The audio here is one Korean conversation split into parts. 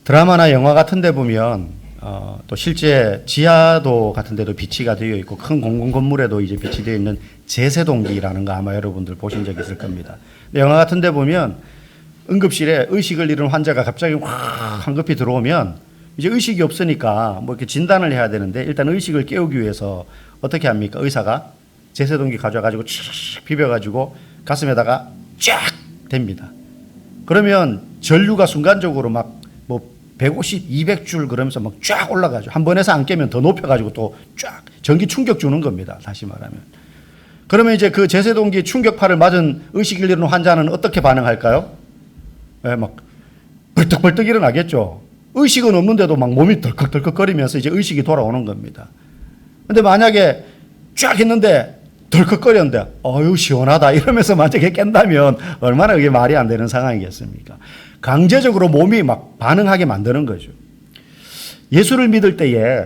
드라마나 영화 같은 데 보면 또 실제 지하도 같은 데도 비치가 되어 있고 큰 공공 건물에도 이제 배치되어 있는 제세동기라는 거 아마 여러분들 보신 적 있을 겁니다. 영화 같은 데 보면 응급실에 의식을 잃은 환자가 갑자기 확 황급히 들어오면 이제 의식이 없으니까 뭐 이렇게 진단을 해야 되는데 일단 의식을 깨우기 위해서 어떻게 합니까? 의사가 제세동기 가져와가지고 촥 비벼가지고 가슴에다가 쫙 댑니다. 그러면 전류가 순간적으로 막 뭐 150, 200줄 그러면서 막 쫙 올라가죠. 한 번에서 안 깨면 더 높여가지고 또 쫙 전기 충격 주는 겁니다. 다시 말하면. 그러면 이제 그 제세동기 충격파를 맞은 의식을 잃은 환자는 어떻게 반응할까요? 네, 막 벌떡벌떡 일어나겠죠. 의식은 없는데도 막 몸이 덜컥덜컥거리면서 이제 의식이 돌아오는 겁니다. 근데 만약에 쫙 했는데 덜컥거렸는데 어유 시원하다 이러면서 만약에 깬다면 얼마나 그게 말이 안 되는 상황이겠습니까? 강제적으로 몸이 막 반응하게 만드는 거죠. 예수를 믿을 때에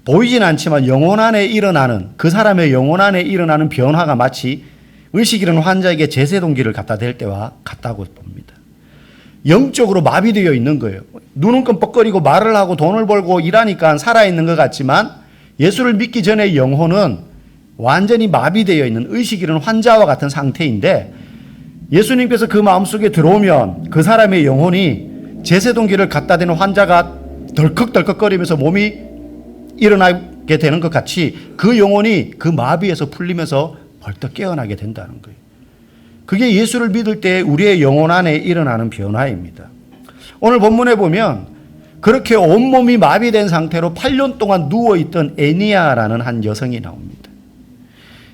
보이진 않지만 영혼 안에 일어나는 그 사람의 영혼 안에 일어나는 변화가 마치 의식 잃은 환자에게 제세동기를 갖다 댈 때와 같다고 봅니다. 영적으로 마비되어 있는 거예요. 눈은 끔뻑거리고 말을 하고 돈을 벌고 일하니까 살아있는 것 같지만 예수를 믿기 전에 영혼은 완전히 마비되어 있는 의식 잃은 환자와 같은 상태인데 예수님께서 그 마음속에 들어오면 그 사람의 영혼이 제세동기를 갖다 대는 환자가 덜컥덜컥거리면서 몸이 일어나게 되는 것 같이 그 영혼이 그 마비에서 풀리면서 벌떡 깨어나게 된다는 거예요. 그게 예수를 믿을 때 우리의 영혼 안에 일어나는 변화입니다. 오늘 본문에 보면 그렇게 온몸이 마비된 상태로 8년 동안 누워있던 에니아라는 한 여성이 나옵니다.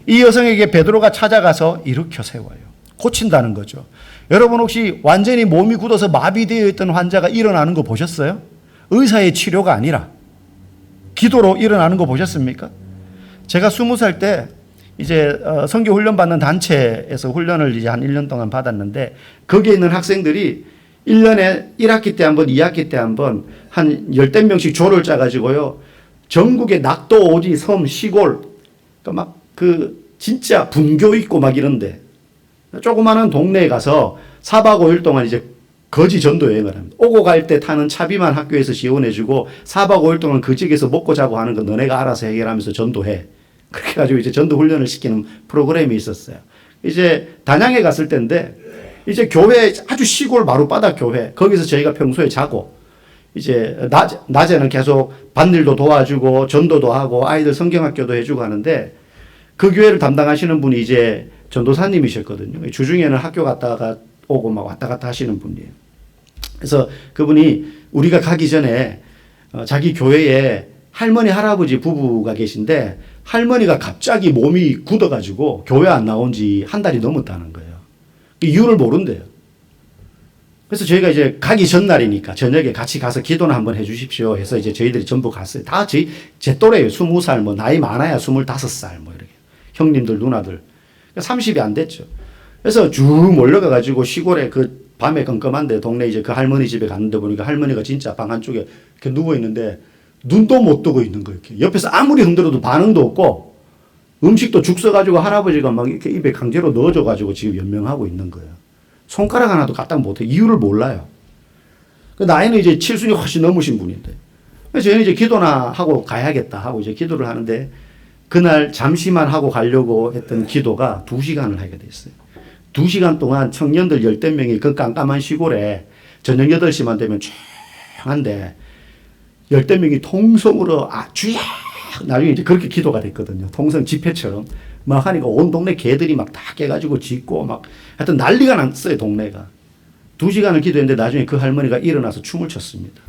이 여성에게 베드로가 찾아가서 일으켜 세워요. 고친다는 거죠. 여러분 혹시 완전히 몸이 굳어서 마비되어 있던 환자가 일어나는 거 보셨어요? 의사의 치료가 아니라 기도로 일어나는 거 보셨습니까? 제가 20살 때 이제 선교 훈련 받는 단체에서 훈련을 이제 한 1년 동안 받았는데 거기에 있는 학생들이 1년에 1학기 때 한 번, 2학기 때 한 번 한 10대 명씩 조를 짜가지고요. 전국의 낙도, 오지, 섬, 시골, 그러니까 막 진짜 분교 있고 막 이런데 조그마한 동네에 가서 4박 5일 동안 이제 거지 전도 여행을 합니다. 오고 갈 때 타는 차비만 학교에서 지원해주고 4박 5일 동안 그 지역에서 먹고 자고 하는 거 너네가 알아서 해결하면서 전도해. 그렇게 가지고 이제 전도 훈련을 시키는 프로그램이 있었어요. 이제 단양에 갔을 때인데 이제 교회 아주 시골 마룻바닥 교회 거기서 저희가 평소에 자고 이제 낮에는 계속 밭일도 도와주고 전도도 하고 아이들 성경학교도 해주고 하는데 그 교회를 담당하시는 분이 이제 전도사님이셨거든요. 주중에는 학교 갔다가 오고 막 왔다 갔다 하시는 분이에요. 그래서 그분이 우리가 가기 전에 자기 교회에 할머니 할아버지 부부가 계신데 할머니가 갑자기 몸이 굳어가지고 교회 안 나온 지 한 달이 넘었다는 거예요. 이유를 모른대요. 그래서 저희가 이제 가기 전날이니까 저녁에 같이 가서 기도나 한번 해 주십시오 해서 이제 저희들이 전부 갔어요. 다 제 또래예요. 20살, 뭐 나이 많아야 25살 뭐 이렇게. 형님들, 누나들. 30이 안 됐죠. 그래서 쭉 몰려가가지고 시골에 그 밤에 깜깜한데 동네 이제 그 할머니 집에 갔는데 보니까 할머니가 진짜 방 한쪽에 이렇게 누워있는데 눈도 못 뜨고 있는 거예요. 이렇게. 옆에서 아무리 흔들어도 반응도 없고 음식도 죽 써가지고 할아버지가 막 이렇게 입에 강제로 넣어줘가지고 지금 연명하고 있는 거예요. 손가락 하나도 갖다 못해. 이유를 몰라요. 그 나이는 이제 7순이 훨씬 넘으신 분인데. 그래서 저희는 이제 기도나 하고 가야겠다 하고 이제 기도를 하는데 그날 잠시만 하고 가려고 했던 기도가 2시간을 하게 됐어요. 2시간 동안 청년들 10대 명이 그 깜깜한 시골에 저녁 8시만 되면 조용한데 10대 명이 통성으로 주야 나중에 이제 그렇게 기도가 됐거든요. 통성 집회처럼 막 하니까 온 동네 개들이 막 다 깨가지고 짖고 막 하여튼 난리가 났어요. 동네가. 2시간을 기도했는데 나중에 그 할머니가 일어나서 춤을 췄습니다.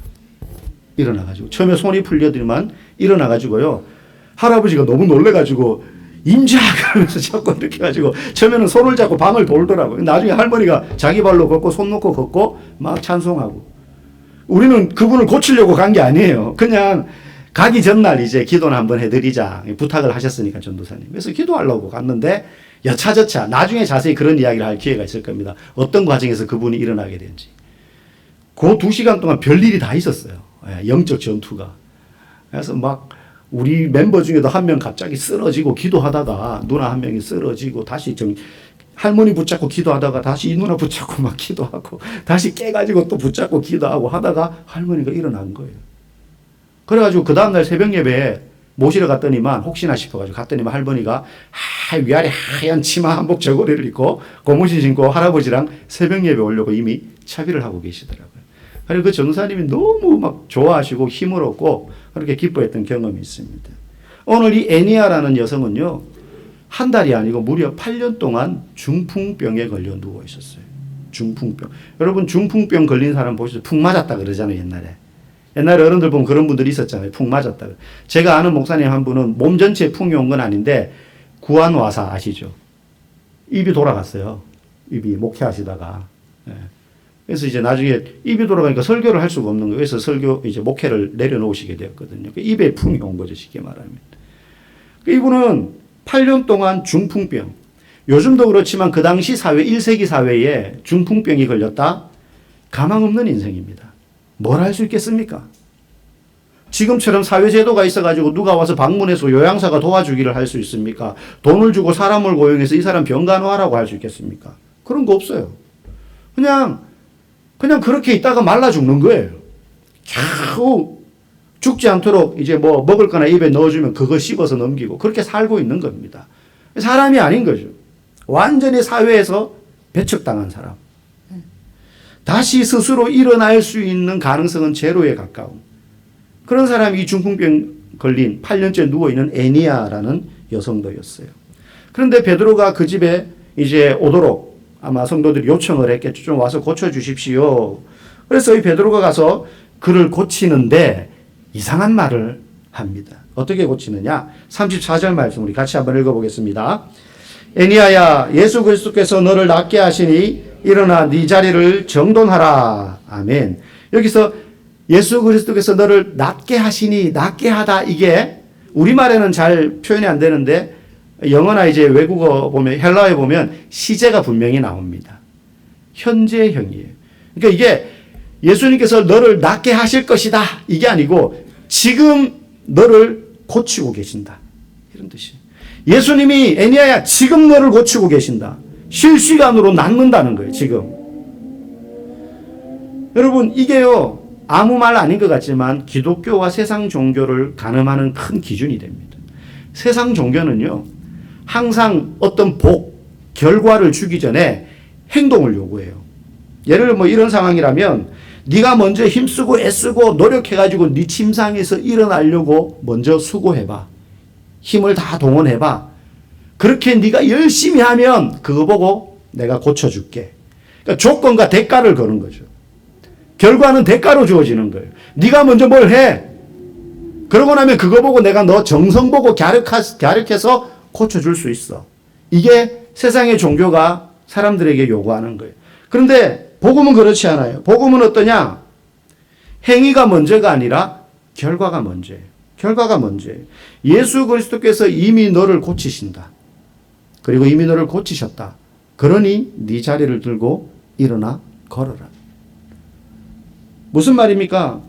일어나가지고 처음에 손이 풀려들만 일어나가지고요. 할아버지가 너무 놀래가지고 임자 그러면서 자꾸 이렇게 해가지고 처음에는 손을 잡고 방을 돌더라고요. 나중에 할머니가 자기 발로 걷고 손 놓고 걷고 막 찬송하고 우리는 그분을 고치려고 간 게 아니에요. 그냥 가기 전날 이제 기도는 한번 해드리자 부탁을 하셨으니까 전도사님. 그래서 기도하려고 갔는데 여차저차 나중에 자세히 그런 이야기를 할 기회가 있을 겁니다. 어떤 과정에서 그분이 일어나게 된지. 그 2시간 동안 별일이 다 있었어요. 영적 전투가. 그래서 막 우리 멤버 중에도 한 명 갑자기 쓰러지고 기도하다가 누나 한 명이 쓰러지고 다시 할머니 붙잡고 기도하다가 다시 이 누나 붙잡고 막 기도하고 다시 깨가지고 또 붙잡고 기도하고 하다가 할머니가 일어난 거예요. 그래가지고 그 다음날 새벽 예배에 모시러 갔더니만 혹시나 싶어가지고 갔더니만 할머니가 위아래 하얀 치마 한복 저고리를 입고 고무신 신고 할아버지랑 새벽 예배 오려고 이미 차비를 하고 계시더라고요. 그리고 그 전사님이 너무 막 좋아하시고 힘을 얻고 그렇게 기뻐했던 경험이 있습니다. 오늘 이 애니아라는 여성은요, 한 달이 아니고 무려 8년 동안 중풍병에 걸려 누워 있었어요. 중풍병. 여러분 중풍병 걸린 사람 보시죠. 푹 맞았다 그러잖아요, 옛날에. 옛날에 어른들 보면 그런 분들이 있었잖아요. 푹 맞았다. 제가 아는 목사님 한 분은 몸 전체에 풍이 온 건 아닌데 구안와사 아시죠? 입이 돌아갔어요. 입이 목회하시다가. 예. 그래서 이제 나중에 입이 돌아가니까 설교를 할 수가 없는 거예요. 그래서 이제 목회를 내려놓으시게 되었거든요. 입에 풍이 온 거죠, 쉽게 말하면. 이분은 8년 동안 중풍병. 요즘도 그렇지만 그 당시 사회, 1세기 사회에 중풍병이 걸렸다? 가망 없는 인생입니다. 뭘 할 수 있겠습니까? 지금처럼 사회제도가 있어가지고 누가 와서 방문해서 요양사가 도와주기를 할 수 있습니까? 돈을 주고 사람을 고용해서 이 사람 병간호하라고 할 수 있겠습니까? 그런 거 없어요. 그냥 그렇게 있다가 말라 죽는 거예요. 겨우 죽지 않도록 이제 뭐 먹을 거나 입에 넣어주면 그거 씹어서 넘기고 그렇게 살고 있는 겁니다. 사람이 아닌 거죠. 완전히 사회에서 배척당한 사람. 다시 스스로 일어날 수 있는 가능성은 제로에 가까운 그런 사람이 중풍병 걸린 8년째 누워있는 애니아라는 여성도였어요. 그런데 베드로가 그 집에 이제 오도록 아마 성도들이 요청을 했겠죠. 좀 와서 고쳐주십시오. 그래서 이 베드로가 가서 그를 고치는데 이상한 말을 합니다. 어떻게 고치느냐? 34절 말씀 우리 같이 한번 읽어보겠습니다. 애니아야, 예수 그리스도께서 너를 낫게 하시니 일어나 네 자리를 정돈하라. 아멘. 여기서 예수 그리스도께서 너를 낫게 하시니, 낫게 하다, 이게 우리말에는 잘 표현이 안 되는데 영어나 이제 외국어 보면, 헬라어에 보면 시제가 분명히 나옵니다. 현재형이에요. 그러니까 이게 예수님께서 너를 낫게 하실 것이다, 이게 아니고 지금 너를 고치고 계신다, 이런 뜻이에요. 예수님이 애니아야 지금 너를 고치고 계신다. 실시간으로 낫는다는 거예요, 지금. 여러분, 이게요, 아무 말 아닌 것 같지만 기독교와 세상 종교를 가늠하는 큰 기준이 됩니다. 세상 종교는요, 항상 어떤 결과를 주기 전에 행동을 요구해요. 예를 들어 뭐 이런 상황이라면 네가 먼저 힘쓰고 애쓰고 노력해가지고 네 침상에서 일어나려고 먼저 수고해봐. 힘을 다 동원해봐. 그렇게 네가 열심히 하면 그거 보고 내가 고쳐줄게. 그러니까 조건과 대가를 거는 거죠. 결과는 대가로 주어지는 거예요. 네가 먼저 뭘 해. 그러고 나면 그거 보고 내가 너 정성 보고 갸륵해서 고쳐줄 수 있어. 이게 세상의 종교가 사람들에게 요구하는 거예요. 그런데 복음은 그렇지 않아요. 복음은 어떠냐? 행위가 먼저가 아니라 결과가 먼저예요. 결과가 먼저예요. 예수 그리스도께서 이미 너를 고치신다. 그리고 이미 너를 고치셨다. 그러니 네 자리를 들고 일어나 걸어라. 무슨 말입니까?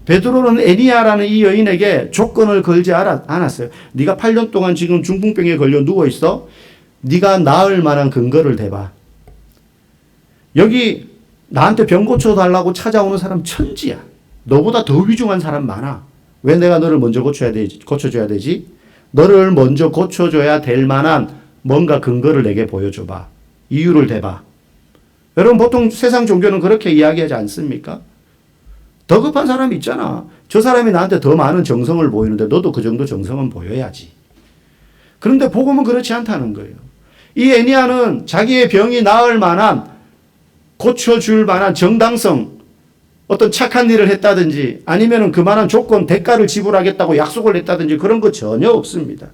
베드로는 애니아라는 이 여인에게 조건을 걸지 않았어요. 네가 8년 동안 지금 중풍병에 걸려 누워있어. 네가 나을 만한 근거를 대봐. 여기 나한테 병 고쳐달라고 찾아오는 사람 천지야. 너보다 더 위중한 사람 많아. 왜 내가 너를 먼저 고쳐줘야 되지? 너를 먼저 고쳐줘야 될 만한 뭔가 근거를 내게 보여줘봐. 이유를 대봐. 여러분, 보통 세상 종교는 그렇게 이야기하지 않습니까? 더 급한 사람이 있잖아. 저 사람이 나한테 더 많은 정성을 보이는데 너도 그 정도 정성은 보여야지. 그런데 복음은 그렇지 않다는 거예요. 이 애니아는 자기의 병이 나을 만한, 고쳐줄 만한 정당성, 어떤 착한 일을 했다든지 아니면 그만한 조건, 대가를 지불하겠다고 약속을 했다든지 그런 거 전혀 없습니다.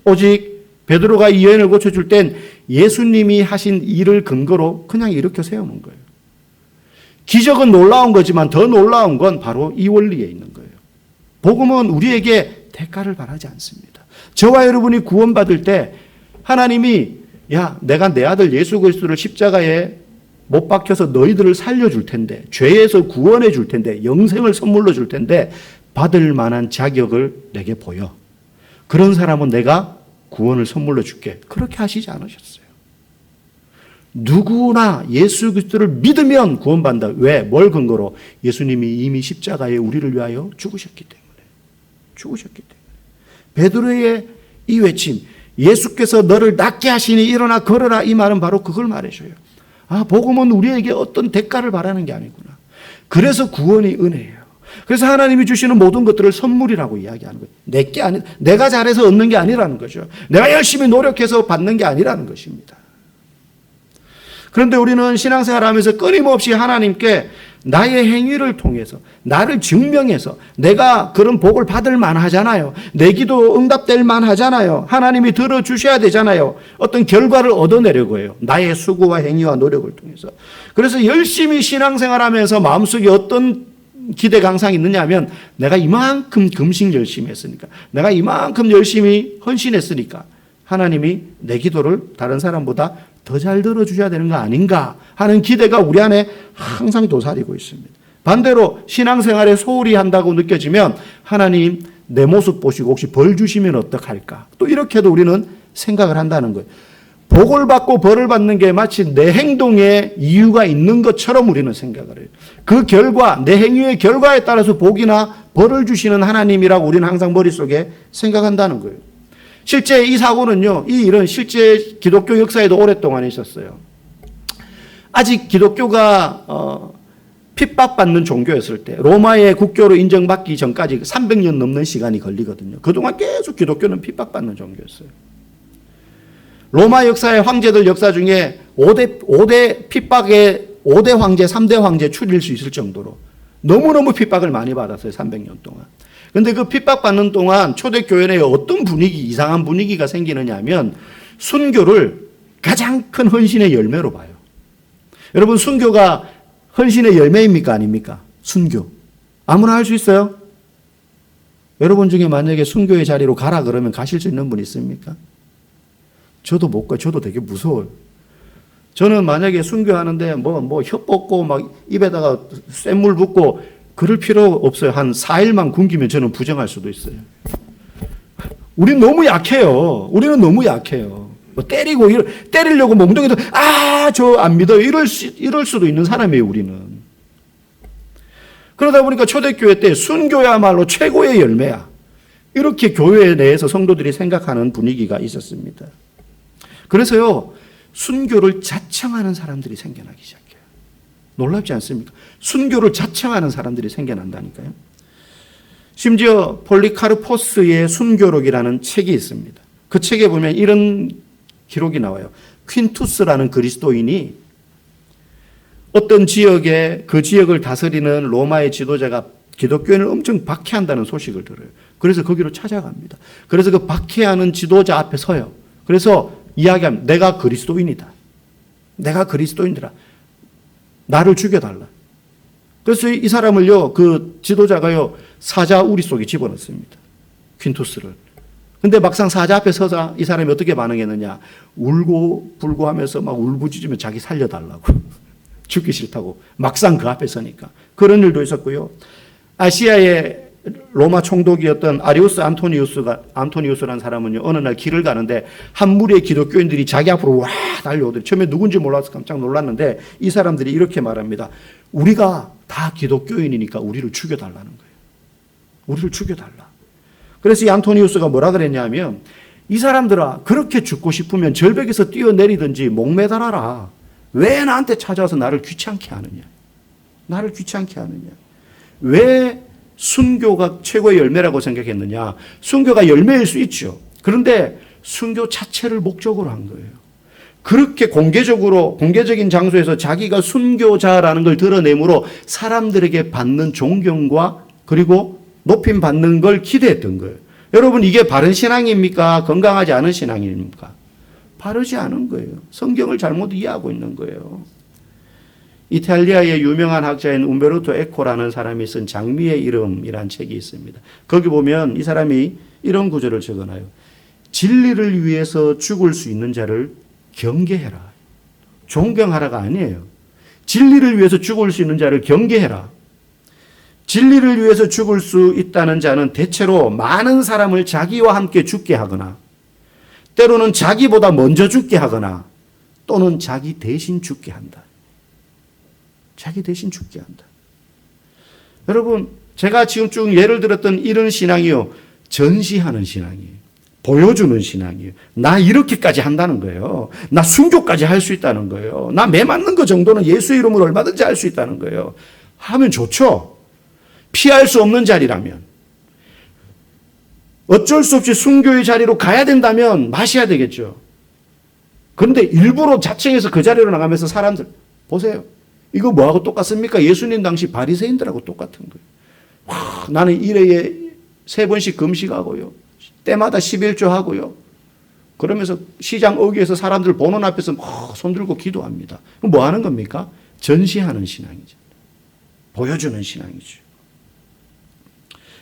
오직 베드로가 이 여인을 고쳐줄 땐 예수님이 하신 일을 근거로 그냥 일으켜 세우는 거예요. 기적은 놀라운 거지만 더 놀라운 건 바로 이 원리에 있는 거예요. 복음은 우리에게 대가를 바라지 않습니다. 저와 여러분이 구원받을 때 하나님이 내가 내 아들 예수 그리스도를 십자가에 못 박혀서 너희들을 살려줄 텐데, 죄에서 구원해 줄 텐데, 영생을 선물로 줄 텐데 받을 만한 자격을 내게 보여. 그런 사람은 내가 구원을 선물로 줄게. 그렇게 하시지 않으셨어요. 누구나 예수 그리스도를 믿으면 구원받는다. 왜? 뭘 근거로? 예수님이 이미 십자가에 우리를 위하여 죽으셨기 때문에. 죽으셨기 때문에. 베드로의 이 외침, 예수께서 너를 낫게 하시니 일어나 걸어라, 이 말은 바로 그걸 말해줘요. 아, 복음은 우리에게 어떤 대가를 바라는 게 아니구나. 그래서 구원이 은혜예요. 그래서 하나님이 주시는 모든 것들을 선물이라고 이야기하는 거예요. 내게 아니, 내가 잘해서 얻는 게 아니라는 거죠. 내가 열심히 노력해서 받는 게 아니라는 것입니다. 그런데 우리는 신앙생활 하면서 끊임없이 하나님께 나의 행위를 통해서 나를 증명해서 내가 그런 복을 받을 만하잖아요. 내 기도 응답될 만하잖아요. 하나님이 들어주셔야 되잖아요. 어떤 결과를 얻어내려고 해요. 나의 수고와 행위와 노력을 통해서. 그래서 열심히 신앙생활 하면서 마음속에 어떤 기대 강상이 있느냐 하면 내가 이만큼 금식 열심히 했으니까, 내가 이만큼 열심히 헌신했으니까 하나님이 내 기도를 다른 사람보다 더 잘 들어주셔야 되는 거 아닌가 하는 기대가 우리 안에 항상 도사리고 있습니다. 반대로 신앙생활에 소홀히 한다고 느껴지면 하나님 내 모습 보시고 혹시 벌 주시면 어떡할까? 또 이렇게도 우리는 생각을 한다는 거예요. 복을 받고 벌을 받는 게 마치 내 행동에 이유가 있는 것처럼 우리는 생각을 해요. 그 결과, 내 행위의 결과에 따라서 복이나 벌을 주시는 하나님이라고 우리는 항상 머릿속에 생각한다는 거예요. 실제 이 사고는요, 이 일은 실제 기독교 역사에도 오랫동안 있었어요. 아직 기독교가 핍박받는 종교였을 때, 로마의 국교로 인정받기 전까지 300년 넘는 시간이 걸리거든요. 그동안 계속 기독교는 핍박받는 종교였어요. 로마 역사의 황제들 역사 중에 5대 핍박의 5대 황제, 3대 황제 추릴 수 있을 정도로 너무너무 핍박을 많이 받았어요. 300년 동안. 그런데 그 핍박받는 동안 초대교회 내에 어떤 분위기, 이상한 분위기가 생기느냐 하면 순교를 가장 큰 헌신의 열매로 봐요. 여러분, 순교가 헌신의 열매입니까? 아닙니까? 순교. 아무나 할 수 있어요? 여러분 중에 만약에 순교의 자리로 가라 그러면 가실 수 있는 분 있습니까? 저도 못 가요. 저도 되게 무서워요. 저는 만약에 순교하는데 혀 뽑고 막 입에다가 쇳물 붓고 그럴 필요 없어요. 한 4일만 굶기면 저는 부정할 수도 있어요. 우리는 너무 약해요. 우리는 너무 약해요. 뭐 때리려고 몽둥이도 저 안 믿어요. 이럴 수도 있는 사람이에요, 우리는. 그러다 보니까 초대교회 때 순교야말로 최고의 열매야. 이렇게 교회 내에서 성도들이 생각하는 분위기가 있었습니다. 그래서요, 순교를 자청하는 사람들이 생겨나기 시작해요. 놀랍지 않습니까? 순교를 자청하는 사람들이 생겨난다니까요. 심지어 폴리카르포스의 순교록이라는 책이 있습니다. 그 책에 보면 이런 기록이 나와요. 퀸투스라는 그리스도인이 어떤 지역에 그 지역을 다스리는 로마의 지도자가 기독교인을 엄청 박해한다는 소식을 들어요. 그래서 거기로 찾아갑니다. 그래서 그 박해하는 지도자 앞에 서요. 그래서 이야기합니다. 내가 그리스도인이다. 내가 그리스도인이라. 나를 죽여달라. 그래서 이 사람을요, 그 지도자가요, 사자 우리 속에 집어넣습니다. 퀸투스를. 근데 막상 사자 앞에 서자 이 사람이 어떻게 반응했느냐. 울고 불고 하면서 막 울부짖으며 자기 살려달라고. 죽기 싫다고. 막상 그 앞에 서니까. 그런 일도 있었고요. 아시아의 로마 총독이었던 아리우스 안토니우스라는 사람은요, 어느 날 길을 가는데 한 무리의 기독교인들이 자기 앞으로 와 달려오더니 처음에 누군지 몰라서 깜짝 놀랐는데 이 사람들이 이렇게 말합니다. 우리가 다 기독교인이니까 우리를 죽여달라는 거예요. 우리를 죽여달라. 그래서 이 안토니우스가 뭐라 그랬냐면, 이 사람들아, 그렇게 죽고 싶으면 절벽에서 뛰어내리든지 목매달아라. 왜 나한테 찾아와서 나를 귀찮게 하느냐. 나를 귀찮게 하느냐. 왜 순교가 최고의 열매라고 생각했느냐. 순교가 열매일 수 있죠. 그런데 순교 자체를 목적으로 한 거예요. 그렇게 공개적인 장소에서 자기가 순교자라는 걸 드러내므로 사람들에게 받는 존경과 그리고 높임 받는 걸 기대했던 거예요. 여러분, 이게 바른 신앙입니까? 건강하지 않은 신앙입니까? 바르지 않은 거예요. 성경을 잘못 이해하고 있는 거예요. 이탈리아의 유명한 학자인 움베르토 에코라는 사람이 쓴 장미의 이름이라는 책이 있습니다. 거기 보면 이 사람이 이런 구절을 적어놔요. 진리를 위해서 죽을 수 있는 자를 경계해라. 존경하라가 아니에요. 진리를 위해서 죽을 수 있는 자를 경계해라. 진리를 위해서 죽을 수 있다는 자는 대체로 많은 사람을 자기와 함께 죽게 하거나, 때로는 자기보다 먼저 죽게 하거나, 또는 자기 대신 죽게 한다. 자기 대신 죽게 한다. 여러분, 제가 지금 쭉 예를 들었던 이런 신앙이요, 전시하는 신앙이에요. 보여주는 신앙이에요. 나 이렇게까지 한다는 거예요. 나 순교까지 할 수 있다는 거예요. 나 매 맞는 거 정도는 예수 이름으로 얼마든지 할 수 있다는 거예요. 하면 좋죠. 피할 수 없는 자리라면. 어쩔 수 없이 순교의 자리로 가야 된다면 마셔야 되겠죠. 그런데 일부러 자청해서 그 자리로 나가면서 사람들, 보세요. 이거 뭐하고 똑같습니까? 예수님 당시 바리새인들하고 똑같은 거예요. 와, 나는 일회에 3번씩 금식하고요. 때마다 11조 하고요. 그러면서 시장 어귀에서 사람들 보는 앞에서 막 손들고 기도합니다. 그럼 뭐 하는 겁니까? 전시하는 신앙이죠. 보여주는 신앙이죠.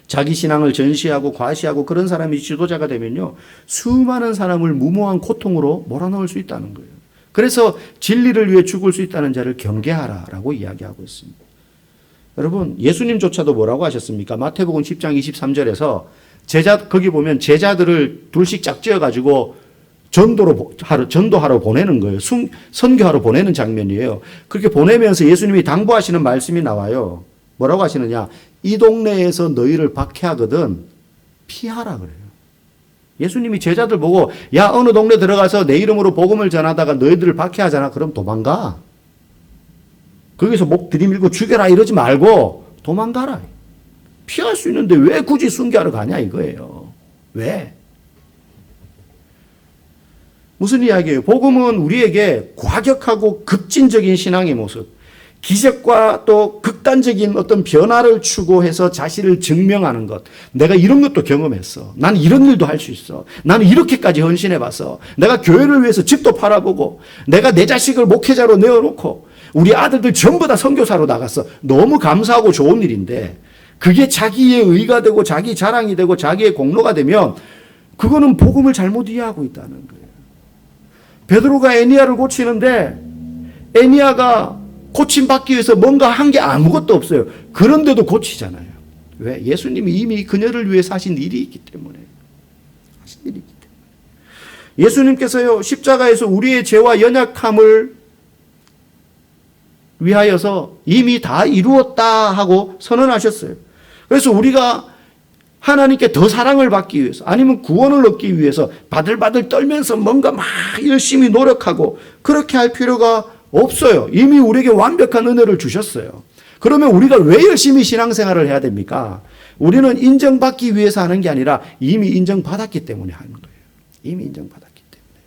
자기 신앙을 전시하고 과시하고 그런 사람이 지도자가 되면요, 수많은 사람을 무모한 고통으로 몰아넣을 수 있다는 거예요. 그래서 진리를 위해 죽을 수 있다는 자를 경계하라라고 이야기하고 있습니다. 여러분, 예수님조차도 뭐라고 하셨습니까? 마태복음 10장 23절에서 거기 보면 제자들을 둘씩 짝지어가지고 전도하러 보내는 거예요. 선교하러 보내는 장면이에요. 그렇게 보내면서 예수님이 당부하시는 말씀이 나와요. 뭐라고 하시느냐? 이 동네에서 너희를 박해하거든 피하라 그래요. 예수님이 제자들 보고, 야, 어느 동네 들어가서 내 이름으로 복음을 전하다가 너희들을 박해하잖아. 그럼 도망가. 거기서 목 들이밀고 죽여라 이러지 말고 도망가라. 피할 수 있는데 왜 굳이 순교하러 가냐 이거예요. 왜? 무슨 이야기예요? 복음은 우리에게 과격하고 급진적인 신앙의 모습, 기적과 또 극단적인 어떤 변화를 추구해서 자신을 증명하는 것. 내가 이런 것도 경험했어. 나는 이런 일도 할 수 있어. 나는 이렇게까지 헌신해봤어. 내가 교회를 위해서 집도 팔아보고, 내가 내 자식을 목회자로 내어놓고, 우리 아들들 전부 다 선교사로 나갔어. 너무 감사하고 좋은 일인데, 그게 자기의 의가 되고 자기 자랑이 되고 자기의 공로가 되면 그거는 복음을 잘못 이해하고 있다는 거예요. 베드로가 에니야를 고치는데 에니야가 고침받기 위해서 뭔가 한 게 아무것도 없어요. 그런데도 고치잖아요. 왜? 예수님이 이미 그녀를 위해 하신 일이 있기 때문에. 하신 일이 있기 때문에. 예수님께서요, 십자가에서 우리의 죄와 연약함을 위하여서 이미 다 이루었다 하고 선언하셨어요. 그래서 우리가 하나님께 더 사랑을 받기 위해서 아니면 구원을 얻기 위해서 바들바들 떨면서 뭔가 막 열심히 노력하고 그렇게 할 필요가 없어요. 이미 우리에게 완벽한 은혜를 주셨어요. 그러면 우리가 왜 열심히 신앙생활을 해야 됩니까? 우리는 인정받기 위해서 하는 게 아니라 이미 인정받았기 때문에 하는 거예요. 이미 인정받았기 때문에.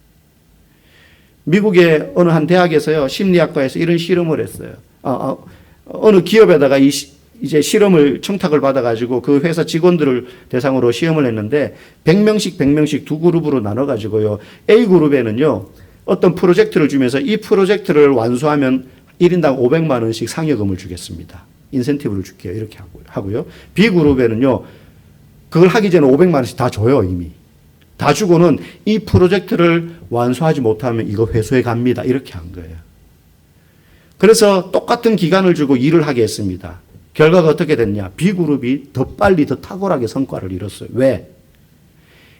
미국의 어느 한 대학에서요, 심리학과에서 이런 실험을 했어요. 어느 기업에다가 이제 실험을 청탁을 받아가지고 그 회사 직원들을 대상으로 시험을 했는데 100명씩 두 그룹으로 나눠가지고요. A그룹에는요, 어떤 프로젝트를 주면서 이 프로젝트를 완수하면 1인당 500만 원씩 상여금을 주겠습니다. 인센티브를 줄게요. 이렇게 하고요. B그룹에는요, 그걸 하기 전에 500만 원씩 다 줘요, 이미. 다 주고는 이 프로젝트를 완수하지 못하면 이거 회수해 갑니다. 이렇게 한 거예요. 그래서 똑같은 기간을 주고 일을 하게 했습니다. 결과가 어떻게 됐냐? B그룹이 더 빨리 더 탁월하게 성과를 이뤘어요. 왜?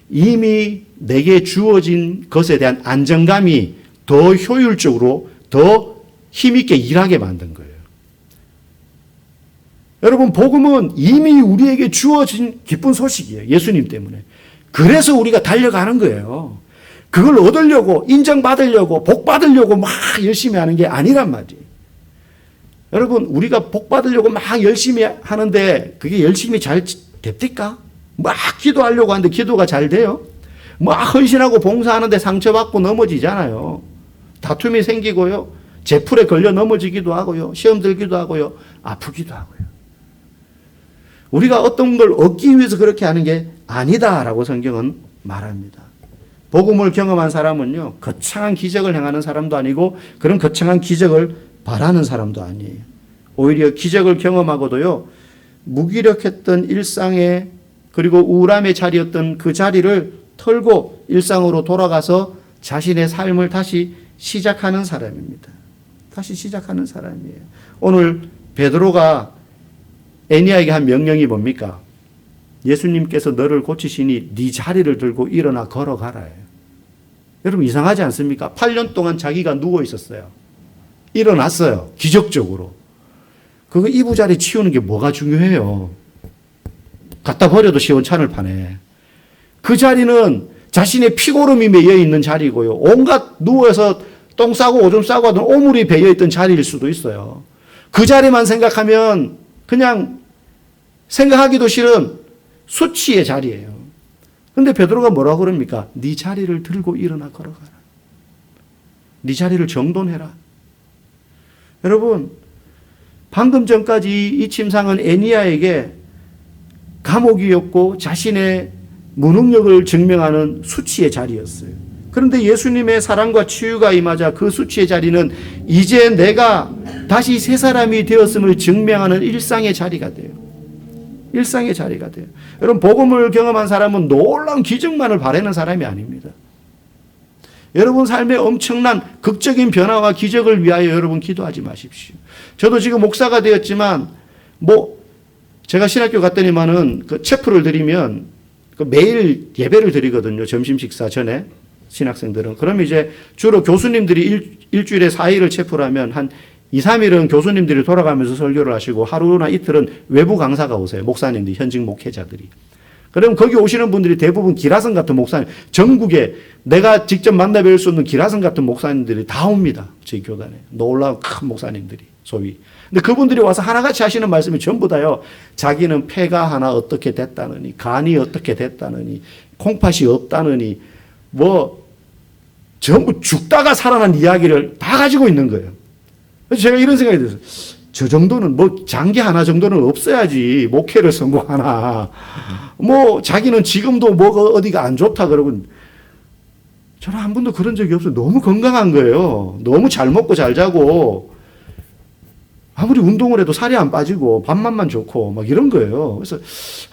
이미 내게 주어진 것에 대한 안정감이 더 효율적으로 더 힘있게 일하게 만든 거예요. 여러분, 복음은 이미 우리에게 주어진 기쁜 소식이에요. 예수님 때문에. 그래서 우리가 달려가는 거예요. 그걸 얻으려고, 인정받으려고, 복받으려고 막 열심히 하는 게 아니란 말이에요. 여러분, 우리가 복받으려고 막 열심히 하는데 그게 열심히 잘 됩니까? 막 기도하려고 하는데 기도가 잘 돼요? 막 헌신하고 봉사하는데 상처받고 넘어지잖아요. 다툼이 생기고요. 제풀에 걸려 넘어지기도 하고요. 시험 들기도 하고요. 아프기도 하고요. 우리가 어떤 걸 얻기 위해서 그렇게 하는 게 아니다라고 성경은 말합니다. 복음을 경험한 사람은요, 거창한 기적을 행하는 사람도 아니고 그런 거창한 기적을 바라는 사람도 아니에요. 오히려 기적을 경험하고도요, 무기력했던 일상에 그리고 우울함의 자리였던 그 자리를 털고 일상으로 돌아가서 자신의 삶을 다시 시작하는 사람입니다. 다시 시작하는 사람이에요. 오늘 베드로가 에니야에게 한 명령이 뭡니까? 예수님께서 너를 고치시니 네 자리를 들고 일어나 걸어가라예요. 여러분 이상하지 않습니까? 8년 동안 자기가 누워 있었어요. 일어났어요. 기적적으로. 그거 이부자리 치우는 게 뭐가 중요해요. 갖다 버려도 시원찮을 판에. 그 자리는 자신의 피고름이 매여 있는 자리고요. 온갖 누워서 똥 싸고 오줌 싸고 하던 오물이 배어 있던 자리일 수도 있어요. 그 자리만 생각하면 그냥 생각하기도 싫은 수치의 자리예요. 근데 베드로가 뭐라고 그럽니까? 네 자리를 들고 일어나 걸어가라. 네 자리를 정돈해라. 여러분, 방금 전까지 이 침상은 애니야에게 감옥이었고 자신의 무능력을 증명하는 수치의 자리였어요. 그런데 예수님의 사랑과 치유가 임하자 그 수치의 자리는 이제 내가 다시 새 사람이 되었음을 증명하는 일상의 자리가 돼요. 일상의 자리가 돼요. 여러분, 복음을 경험한 사람은 놀라운 기적만을 바라는 사람이 아닙니다. 여러분 삶에 엄청난 극적인 변화와 기적을 위하여 여러분 기도하지 마십시오. 저도 지금 목사가 되었지만 제가 신학교 갔더니만은 그 체프를 드리면 그 매일 예배를 드리거든요. 점심 식사 전에 신학생들은. 그럼 이제 주로 교수님들이 일주일에 4일을 체프를 하면 한 2, 3일은 교수님들이 돌아가면서 설교를 하시고 하루나 이틀은 외부 강사가 오세요. 목사님들이, 현직 목회자들이. 그럼 거기 오시는 분들이 대부분 기라성 같은 목사님, 전국에 내가 직접 만나 뵐 수 없는 기라성 같은 목사님들이 다 옵니다. 저희 교단에. 놀라운 큰 목사님들이, 소위. 근데 그분들이 와서 하나같이 하시는 말씀이 전부 다요. 자기는 폐가 하나 어떻게 됐다느니, 간이 어떻게 됐다느니, 콩팥이 없다느니, 전부 죽다가 살아난 이야기를 다 가지고 있는 거예요. 그래서 제가 이런 생각이 들었어요. 저 정도는 장기 하나 정도는 없어야지 목회를 성공하나. 자기는 지금도 어디가 안 좋다 그러고. 저는 한 번도 그런 적이 없어요. 너무 건강한 거예요. 너무 잘 먹고 잘 자고 아무리 운동을 해도 살이 안 빠지고 밥맛만 좋고 막 이런 거예요. 그래서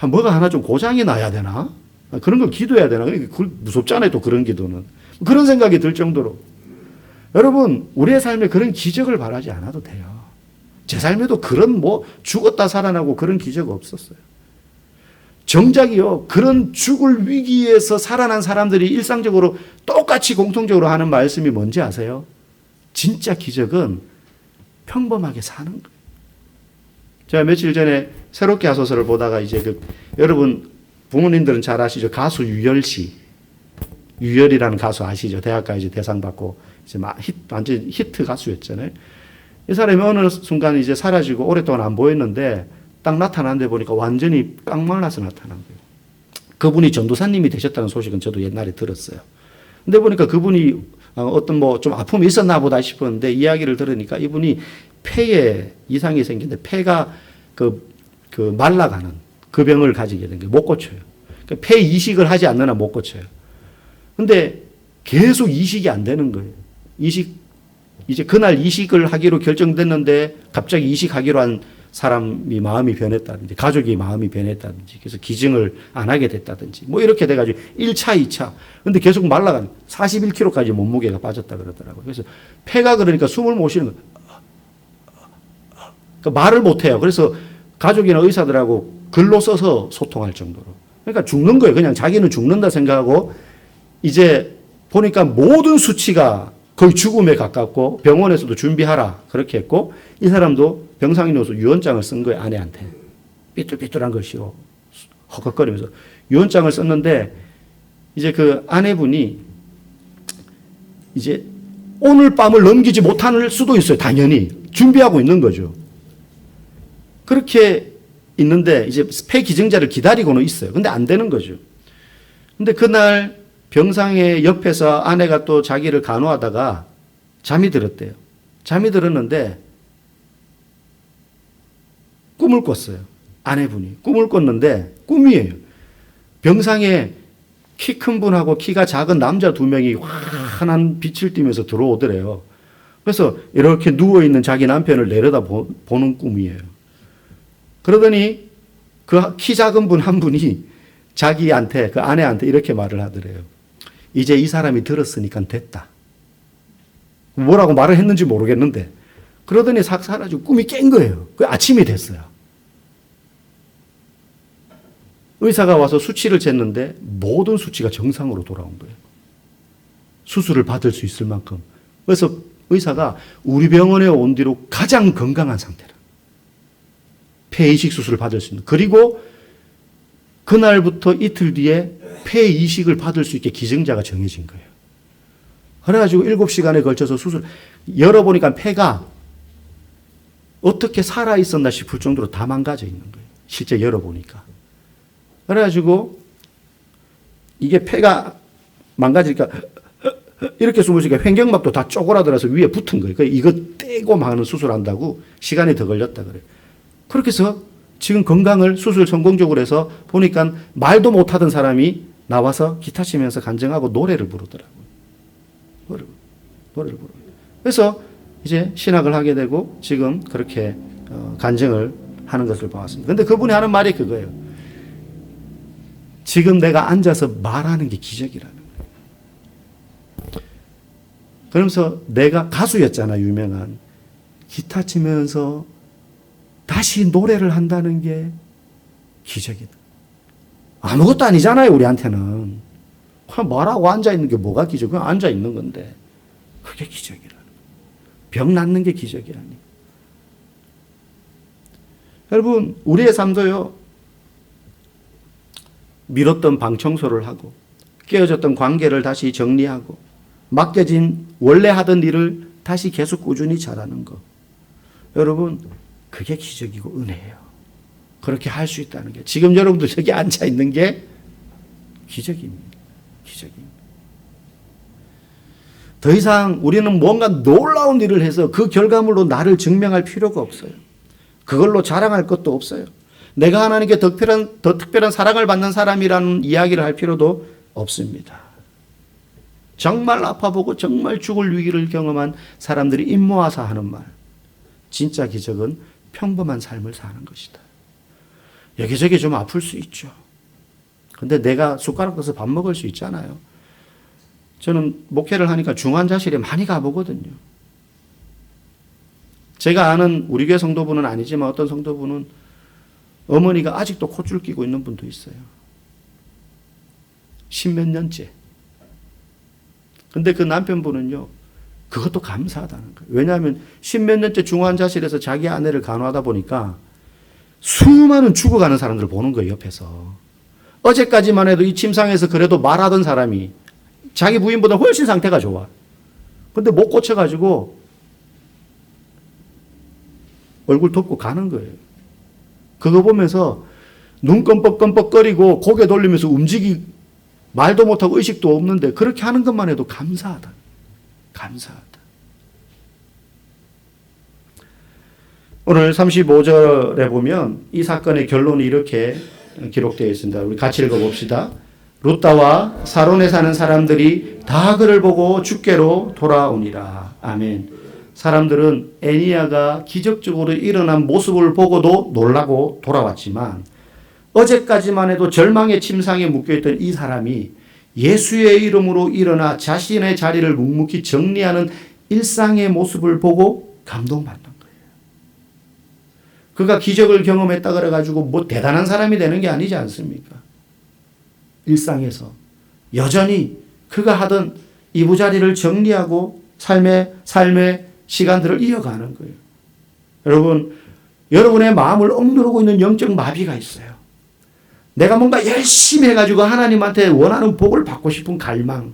뭐가 하나 좀 고장이 나야 되나? 그런 걸 기도해야 되나? 무섭잖아요. 또 그런 기도는. 그런 생각이 들 정도로. 여러분, 우리의 삶에 그런 기적을 바라지 않아도 돼요. 제 삶에도 그런 죽었다 살아나고 그런 기적 없었어요. 정작이요, 그런 죽을 위기에서 살아난 사람들이 일상적으로 똑같이 공통적으로 하는 말씀이 뭔지 아세요? 진짜 기적은 평범하게 사는 거예요. 제가 며칠 전에 새롭게 하소서를 보다가 이제 여러분 부모님들은 잘 아시죠? 가수 유열 씨. 유열이라는 가수 아시죠? 대학가요제 대상 받고 이제 완전 히트 가수였잖아요. 이 사람이 어느 순간 이제 사라지고 오랫동안 안 보였는데 딱 나타났는데 보니까 완전히 깡말라서 나타난 거예요. 그분이 전도사님이 되셨다는 소식은 저도 옛날에 들었어요. 근데 보니까 그분이 어떤 좀 아픔이 있었나 보다 싶었는데 이야기를 들으니까 이분이 폐에 이상이 생겼는데 폐가 말라가는 그 병을 가지게 된 거예요. 못 고쳐요. 그러니까 폐 이식을 하지 않는 한 못 고쳐요. 근데 계속 이식이 안 되는 거예요. 이제 그날 이식을 하기로 결정됐는데 갑자기 이식하기로 한 사람이 마음이 변했다든지 가족이 마음이 변했다든지 그래서 기증을 안 하게 됐다든지 이렇게 돼가지고 1차, 2차. 근데 계속 말라가는 41kg까지 몸무게가 빠졌다 그러더라고요. 그래서 폐가 그러니까 숨을 못 쉬는 거예요. 그러니까 말을 못 해요. 그래서 가족이나 의사들하고 글로 써서 소통할 정도로. 그러니까 죽는 거예요. 그냥 자기는 죽는다 생각하고 이제 보니까 모든 수치가 거의 죽음에 가깝고 병원에서도 준비하라 그렇게 했고 이 사람도 병상에 누워서 유언장을 쓴 거예요. 아내한테. 삐뚤삐뚤한 것이요. 허걱거리면서 유언장을 썼는데 이제 그 아내분이 이제 오늘 밤을 넘기지 못할 수도 있어요. 당연히. 준비하고 있는 거죠. 그렇게 있는데 이제 폐 기증자를 기다리고는 있어요. 근데 안 되는 거죠. 근데 그날 병상의 옆에서 아내가 또 자기를 간호하다가 잠이 들었대요. 잠이 들었는데 꿈을 꿨어요. 아내분이. 꿈을 꿨는데 꿈이에요. 병상에 키 큰 분하고 키가 작은 남자 2명이 환한 빛을 띠면서 들어오더래요. 그래서 이렇게 누워있는 자기 남편을 내려다 보는 꿈이에요. 그러더니 그 키 작은 분 한 분이 자기한테, 그 아내한테 이렇게 말을 하더래요. 이제 이 사람이 들었으니까 됐다. 뭐라고 말을 했는지 모르겠는데. 그러더니 싹 사라지고 꿈이 깬 거예요. 그 아침이 됐어요. 의사가 와서 수치를 쟀는데 모든 수치가 정상으로 돌아온 거예요. 수술을 받을 수 있을 만큼. 그래서 의사가 우리 병원에 온 뒤로 가장 건강한 상태라. 폐 이식 수술을 받을 수 있는. 그리고 그날부터 이틀 뒤에 폐 이식을 받을 수 있게 기증자가 정해진 거예요. 그래가지고 7시간에 걸쳐서 수술, 열어보니까 폐가 어떻게 살아있었나 싶을 정도로 다 망가져 있는 거예요. 실제 열어보니까. 그래가지고 이게 폐가 망가지니까 이렇게 숨을 쉬니까 횡격막도 다 쪼그라들어서 위에 붙은 거예요. 이거 떼고 하는 수술한다고 시간이 더 걸렸다 그래요. 그렇게 해서 지금 건강을 수술 성공적으로 해서 보니까 말도 못하던 사람이 나와서 기타 치면서 간증하고 노래를 부르더라고요. 노래를 부르고. 그래서 이제 신학을 하게 되고 지금 그렇게 간증을 하는 것을 보았습니다. 근데 그분이 하는 말이 그거예요. 지금 내가 앉아서 말하는 게 기적이라는 거예요. 그러면서 내가 가수였잖아, 유명한. 기타 치면서 다시 노래를 한다는 게 기적이다. 아무것도 아니잖아요, 우리한테는. 그냥 말하고 앉아있는 게 뭐가 기적? 그냥 앉아있는 건데. 그게 기적이라는 거예요. 병 낫는 게 기적이 아니에요. 여러분, 우리의 삶도요, 미뤘던 방 청소를 하고, 깨어졌던 관계를 다시 정리하고, 맡겨진 원래 하던 일을 다시 계속 꾸준히 잘하는 거. 여러분, 그게 기적이고 은혜예요. 그렇게 할 수 있다는 게. 지금 여러분들 여기 앉아 있는 게 기적입니다. 기적입니다. 더 이상 우리는 뭔가 놀라운 일을 해서 그 결과물로 나를 증명할 필요가 없어요. 그걸로 자랑할 것도 없어요. 내가 하나님께 더 특별한 사랑을 받는 사람이라는 이야기를 할 필요도 없습니다. 정말 아파보고 정말 죽을 위기를 경험한 사람들이 입 모아서 하는 말. 진짜 기적은 평범한 삶을 사는 것이다. 여기저기 좀 아플 수 있죠. 근데 내가 숟가락 떠서 밥 먹을 수 있잖아요. 저는 목회를 하니까 중환자실에 많이 가보거든요. 제가 아는 우리 교회 성도분은 아니지만 어떤 성도분은 어머니가 아직도 콧줄 끼고 있는 분도 있어요. 10몇 년째. 근데 그 남편분은요, 그것도 감사하다는 거예요. 왜냐하면 10몇 년째 중환자실에서 자기 아내를 간호하다 보니까 수많은 죽어가는 사람들을 보는 거예요, 옆에서. 어제까지만 해도 이 침상에서 그래도 말하던 사람이 자기 부인보다 훨씬 상태가 좋아. 근데 못 고쳐가지고 얼굴 덮고 가는 거예요. 그거 보면서 눈 껌뻑껌뻑거리고 고개 돌리면서 말도 못하고 의식도 없는데 그렇게 하는 것만 해도 감사하다. 감사하다. 오늘 35절에 보면 이 사건의 결론이 이렇게 기록되어 있습니다. 우리 같이 읽어봅시다. 룻다와 사론에 사는 사람들이 다 그를 보고 주께로 돌아오니라. 아멘. 사람들은 애니야가 기적적으로 일어난 모습을 보고도 놀라고 돌아왔지만 어제까지만 해도 절망의 침상에 묶여있던 이 사람이 예수의 이름으로 일어나 자신의 자리를 묵묵히 정리하는 일상의 모습을 보고 감동받는 거예요. 그가 기적을 경험했다 그래가지고 뭐 대단한 사람이 되는 게 아니지 않습니까? 일상에서 여전히 그가 하던 이부자리를 정리하고 삶의 시간들을 이어가는 거예요. 여러분, 여러분의 마음을 억누르고 있는 영적 마비가 있어요. 내가 뭔가 열심히 해가지고 하나님한테 원하는 복을 받고 싶은 갈망,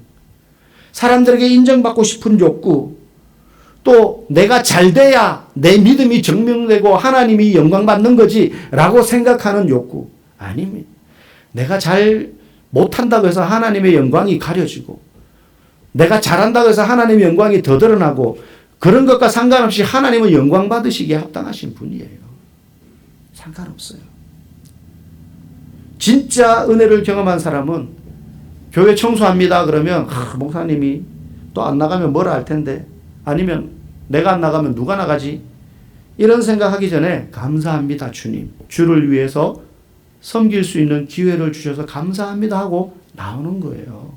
사람들에게 인정받고 싶은 욕구, 또 내가 잘 돼야 내 믿음이 증명되고 하나님이 영광 받는 거지 라고 생각하는 욕구. 아닙니다. 내가 잘 못한다고 해서 하나님의 영광이 가려지고 내가 잘한다고 해서 하나님의 영광이 더 드러나고 그런 것과 상관없이 하나님은 영광 받으시기에 합당하신 분이에요. 상관없어요. 진짜 은혜를 경험한 사람은 교회 청소합니다 그러면 목사님이 또 안 나가면 뭐라 할 텐데, 아니면 내가 안 나가면 누가 나가지? 이런 생각하기 전에 감사합니다 주님, 주를 위해서 섬길 수 있는 기회를 주셔서 감사합니다 하고 나오는 거예요.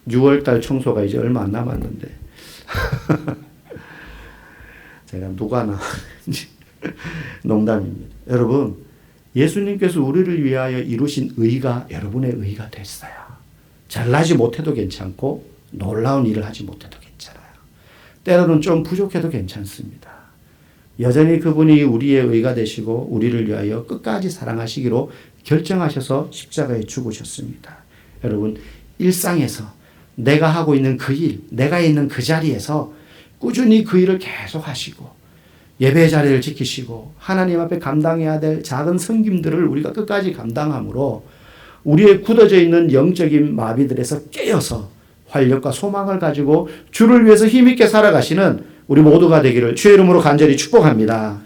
6월달 청소가 이제 얼마 안 남았는데 제가 누가 나가는지 농담입니다. 여러분, 예수님께서 우리를 위하여 이루신 의가 여러분의 의가 됐어요. 잘나지 못해도 괜찮고 놀라운 일을 하지 못해도 괜찮아요. 때로는 좀 부족해도 괜찮습니다. 여전히 그분이 우리의 의가 되시고 우리를 위하여 끝까지 사랑하시기로 결정하셔서 십자가에 죽으셨습니다. 여러분, 일상에서 내가 하고 있는 그 일, 내가 있는 그 자리에서 꾸준히 그 일을 계속 하시고 예배 자리를 지키시고 하나님 앞에 감당해야 될 작은 섬김들을 우리가 끝까지 감당함으로 우리의 굳어져 있는 영적인 마비들에서 깨어서 활력과 소망을 가지고 주를 위해서 힘있게 살아가시는 우리 모두가 되기를 주의 이름으로 간절히 축복합니다.